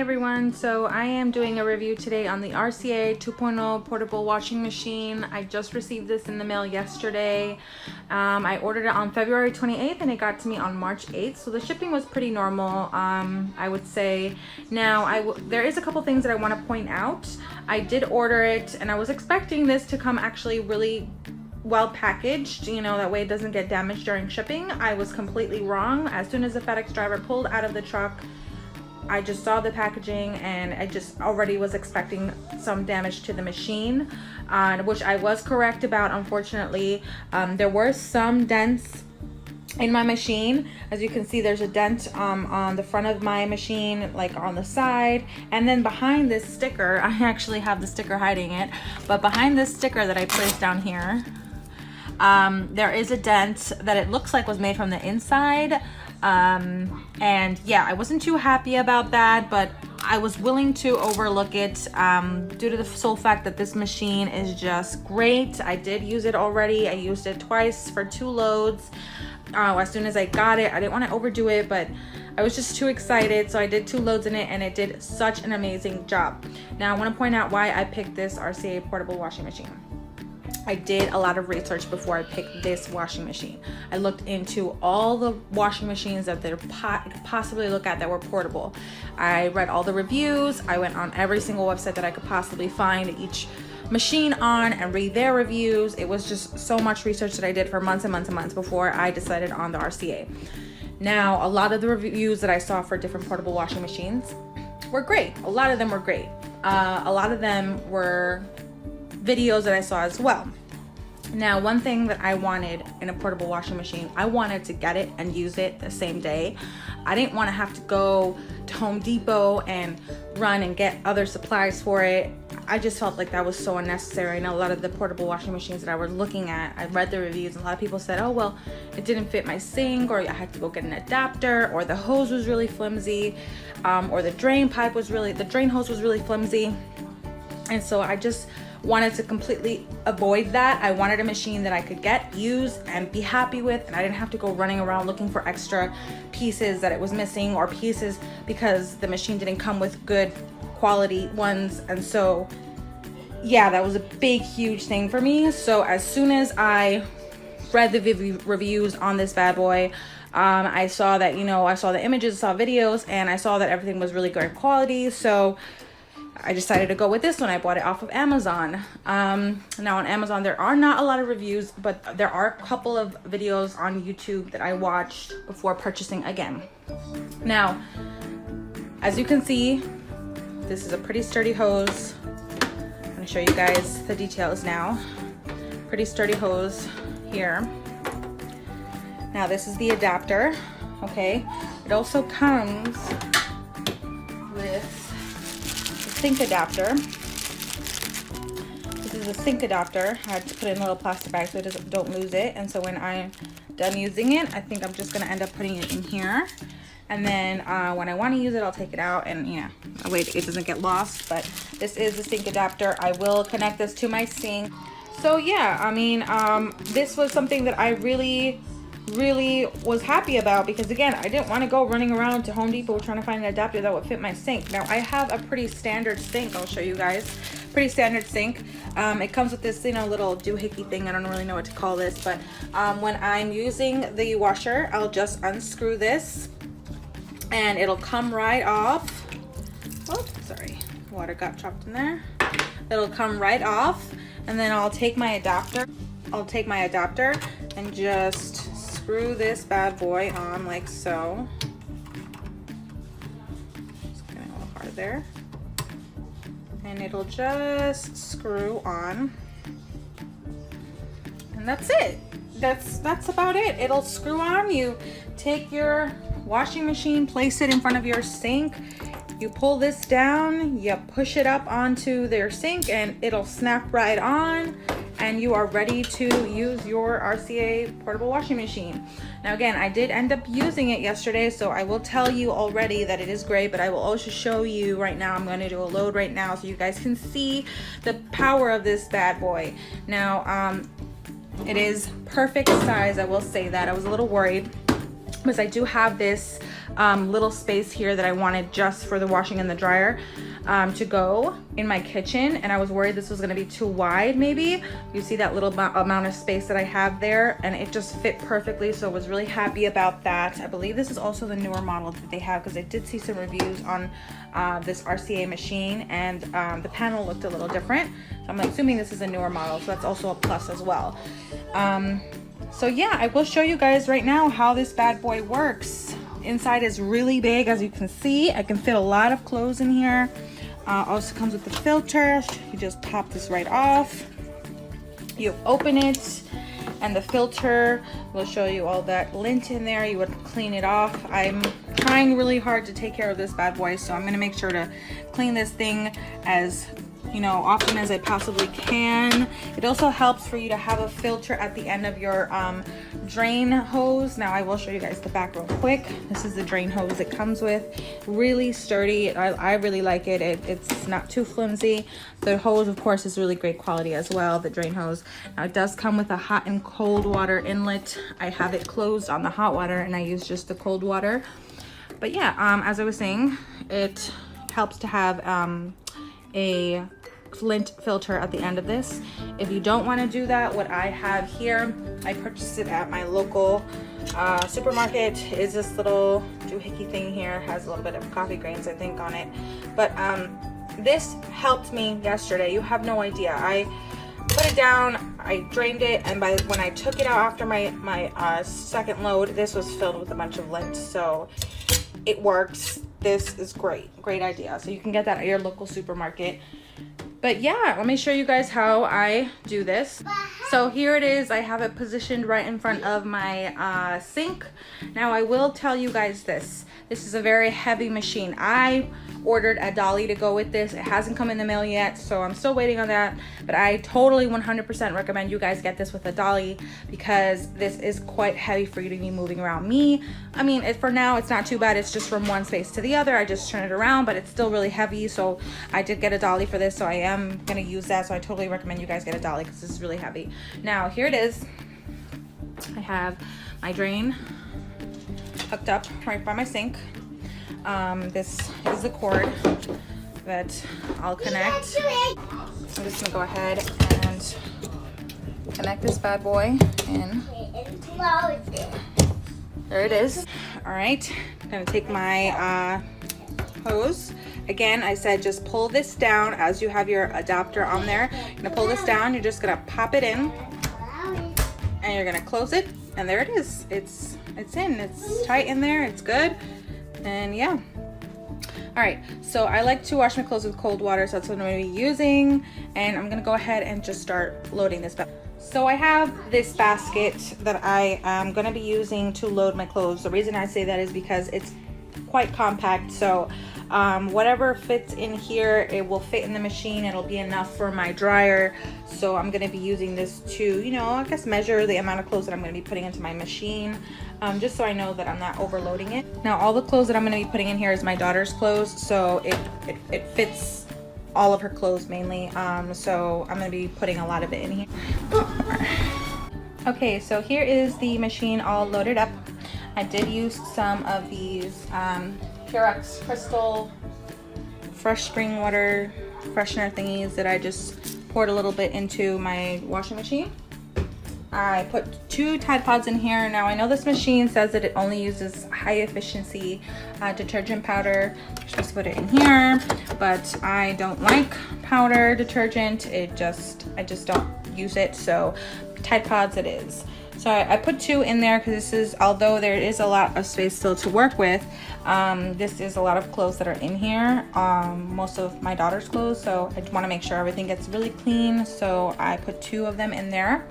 everyone, so I am doing a review today on the RCA 2.0 portable washing machine. I just received this in the mail yesterday. I ordered it on February 28th and it got to me on March 8th, so the shipping was pretty normal, I would say. Now, there is a couple things that I want to point out. I did order it and I was expecting this to come actually really well packaged, you know, that way it doesn't get damaged during shipping. I was completely wrong. As soon as the FedEx driver pulled out of the truck, I just saw the packaging and I just already was expecting some damage to the machine, which I was correct about. Unfortunately, there were some dents in my machine. As you can see, there's a dent on the front of my machine, like on the side, and then behind this sticker, I actually have the sticker hiding it, but behind this sticker that I placed down here, there is a dent that it looks like was made from the inside. And yeah, I wasn't too happy about that, but I was willing to overlook it due to the sole fact that this machine is just great. I did use it already. I used it twice for 2 loads. As soon as I got it, I didn't want to overdo it, but I was just too excited, so I did 2 loads in it and it did such an amazing job. Now I want to point out why I picked this RCA portable washing machine. I did a lot of research before I picked this washing machine. I looked into all the washing machines that there could possibly look at that were portable. I read all the reviews. I went on every single website that I could possibly find each machine on and read their reviews. It was just so much research that I did for months and months and months before I decided on the RCA. Now, a lot of the reviews that I saw for different portable washing machines were great. A lot of them were great. A lot of them were videos that I saw as well. Now, one thing that I wanted in a portable washing machine, I wanted to get it and use it the same day. I didn't want to have to go to Home Depot and run and get other supplies for it. I just felt like that was so unnecessary. And a lot of the portable washing machines that I was looking at, I read the reviews and a lot of people said, oh, well, it didn't fit my sink, or I had to go get an adapter, or the hose was really flimsy, or the drain hose was really flimsy. And so I just wanted to completely avoid that. I wanted a machine that I could get, use, and be happy with, and I didn't have to go running around looking for extra pieces that it was missing, or pieces because the machine didn't come with good quality ones. And so yeah, that was a big, huge thing for me. So as soon as I read the reviews on this bad boy, I saw that, you know, I saw the images, saw videos, and I saw that everything was really good quality. So I decided to go with this one. I bought it off of Amazon. Now on Amazon, there are not a lot of reviews, but there are a couple of videos on YouTube that I watched before purchasing again. Now, as you can see, this is a pretty sturdy hose. I'm gonna show you guys the details now. Pretty sturdy hose here. Now this is the adapter, okay? It also comes with sink adapter. This is a sink adapter. I had to put it in a little plastic bag so it don't lose it. And so when I'm done using it, I think I'm just gonna end up putting it in here. And then when I want to use it, I'll take it out and, you know, that way it doesn't get lost. But this is the sink adapter. I will connect this to my sink. So yeah, I mean, this was something that I really was happy about, because again, I didn't want to go running around to Home Depot trying to find an adapter that would fit my sink. Now I have a pretty standard sink. I'll show you guys. Pretty standard sink. It comes with this, you know, little doohickey thing. I don't really know what to call this, but when I'm using the washer, I'll just unscrew this and it'll come right off. Oh, sorry, water got trapped in there. It'll come right off, and then I'll take my adapter. And just screw this bad boy on like so. Just getting a little hard there. And it'll just screw on. And that's it. That's about it. It'll screw on. You take your washing machine, place it in front of your sink. You pull this down, you push it up onto their sink, and it'll snap right on. And you are ready to use your RCA portable washing machine. Now again, I did end up using it yesterday, so I will tell you already that it is great, but I will also show you right now. I'm going to do a load right now so you guys can see the power of this bad boy. Now, it is perfect size, I will say that. I was a little worried because I do have this little space here that I wanted just for the washing and the dryer to go in my kitchen, and I was worried this was going to be too wide. Maybe you see that little amount of space that I have there, and it just fit perfectly, so I was really happy about that. I believe this is also the newer model that they have, because I did see some reviews on this RCA machine, and the panel looked a little different, so I'm assuming this is a newer model, so that's also a plus as well. So yeah, I will show you guys right now how this bad boy works. Inside is really big, as you can see. I can fit a lot of clothes in here. Also comes with the filter. You just pop this right off. You open it, and the filter will show you all that lint in there. You would clean it off. I'm trying really hard to take care of this bad boy, so I'm gonna make sure to clean this thing as often as I possibly can. It also helps for you to have a filter at the end of your drain hose. Now I will show you guys the back real quick. This is the drain hose it comes with. Really sturdy. I really like it. It's not too flimsy. The hose, of course, is really great quality as well, the drain hose. Now it does come with a hot and cold water inlet. I have it closed on the hot water, and I use just the cold water. But yeah, as I was saying, it helps to have a lint filter at the end of this. If you don't want to do that, what I have here, I purchased it at my local supermarket, is this little doohickey thing here. It has a little bit of coffee grains, I think, on it. But this helped me yesterday. You have no idea. I put it down, I drained it, and when I took it out after my second load, this was filled with a bunch of lint. So it works. This is great idea. So you can get that at your local supermarket. But yeah, let me show you guys how I do this. So here it is. I have it positioned right in front of my sink. Now I will tell you guys this. This is a very heavy machine. I ordered a dolly to go with this. It hasn't come in the mail yet, so I'm still waiting on that. But I totally 100% recommend you guys get this with a dolly, because this is quite heavy for you to be moving around. I mean, for now, it's not too bad. It's just from one space to the other. I just turn it around, but it's still really heavy. So I did get a dolly for this, so I am gonna use that. So I totally recommend you guys get a dolly, because this is really heavy. Now here it is. I have my drain hooked up right by my sink. This is the cord that I'll connect. I'm just gonna go ahead and connect this bad boy in. There it is. All right, I'm gonna take my hose. Again, I said just pull this down as you have your adapter on there. You're gonna pull this down, you're just gonna pop it in, and you're gonna close it, and there it is. It's in, it's tight in there, it's good. And yeah. All right, so I like to wash my clothes with cold water, so that's what I'm gonna be using. And I'm gonna go ahead and just start loading this back. So I have this basket that I am gonna be using to load my clothes. The reason I say that is because it's quite compact, so whatever fits in here, it will fit in the machine. It'll be enough for my dryer. So I'm gonna be using this to, I guess measure the amount of clothes that I'm gonna be putting into my machine, just so I know that I'm not overloading it. Now all the clothes that I'm gonna be putting in here is my daughter's clothes, so it fits all of her clothes mainly. So I'm gonna be putting a lot of it in here. Okay, so here is the machine all loaded up. I did use some of these Purex Crystal fresh spring water freshener thingies that I just poured a little bit into my washing machine. I put 2 Tide Pods in here. Now I know this machine says that it only uses high efficiency detergent powder. You're supposed to put it in here, but I don't like powder detergent. I just don't use it, so Tide Pods it is. So I put 2 in there because this is, although there is a lot of space still to work with, this is a lot of clothes that are in here, most of my daughter's clothes, so I want to make sure everything gets really clean, so I put 2 of them in there.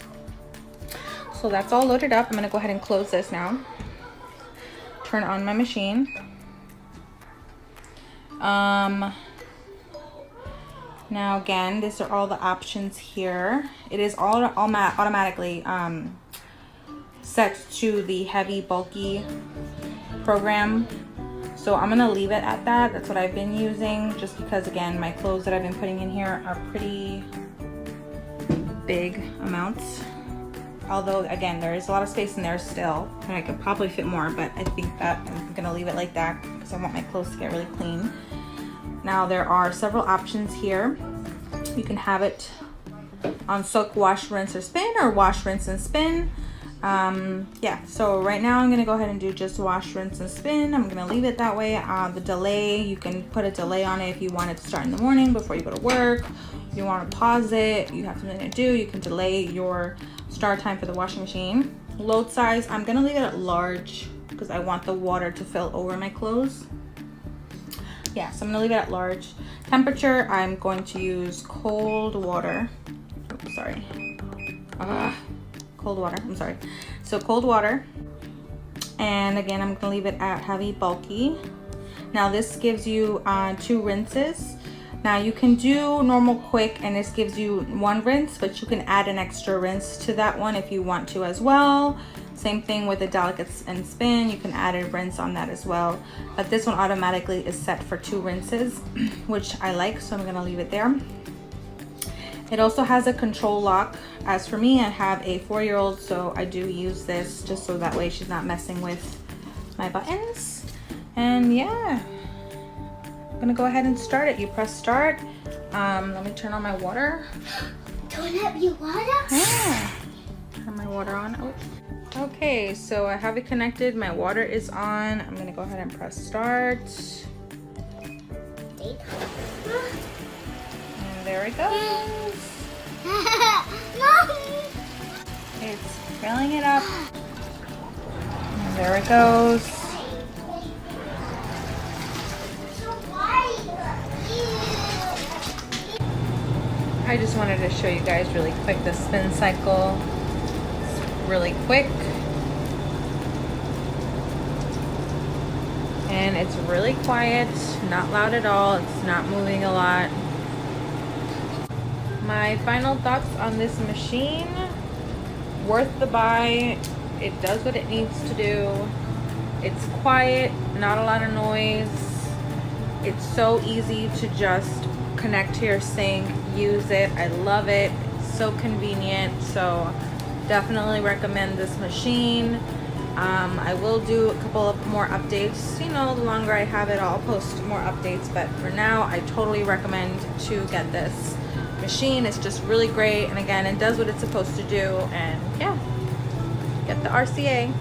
So that's all loaded up. I'm going to go ahead and close this now. Turn on my machine. Now again, these are all the options here. It is all automatically set to the heavy bulky program, so I'm gonna leave it at that. That's what I've been using, just because again my clothes that I've been putting in here are pretty big amounts. although again, there is a lot of space in there still, and I could probably fit more, but I think that I'm gonna leave it like that because I want my clothes to get really clean. Now there are several options here. You can have it on soak, wash, rinse, or spin, or wash, rinse, and spin. Yeah, so right now I'm gonna go ahead and do just wash, rinse, and spin. I'm gonna leave it that way. The delay, you can put a delay on it if you want it to start in the morning before you go to work. If you want to pause it, you have something to do, you can delay your start time for the washing machine. Load size, I'm gonna leave it at large because I want the water to fill over my clothes. Yeah, so I'm gonna leave it at large. Temperature, I'm going to use cold water. Oops, sorry. Cold water, I'm sorry. So cold water. And again, I'm gonna leave it at heavy, bulky. Now this gives you 2 rinses. Now you can do normal quick and this gives you 1 rinse, but you can add an extra rinse to that one if you want to as well. Same thing with the delicate and spin, you can add a rinse on that as well. But this one automatically is set for 2 rinses, which I like, so I'm gonna leave it there. It also has a control lock. As for me, I have a 4-year-old, so I do use this just so that way she's not messing with my buttons. And yeah, I'm gonna go ahead and start it. You press start. Let me turn on my water. Turn up your water? Yeah. Turn my water on. Oh. Okay, so I have it connected. My water is on. I'm gonna go ahead and press start. And there it goes. It's filling it up. And there it goes. I just wanted to show you guys really quick the spin cycle. It's really quick. And it's really quiet, not loud at all. It's not moving a lot. My final thoughts on this machine: worth the buy. It does what it needs to do. It's quiet, not a lot of noise. It's so easy to just connect to your sink, use it. I love it. It's so convenient. So definitely recommend this machine. I will do a couple of more updates. You know, the longer I have it, I'll post more updates. But for now, I totally recommend to get this machine. It's just really great, and again, it does what it's supposed to do. And yeah, get the RCA.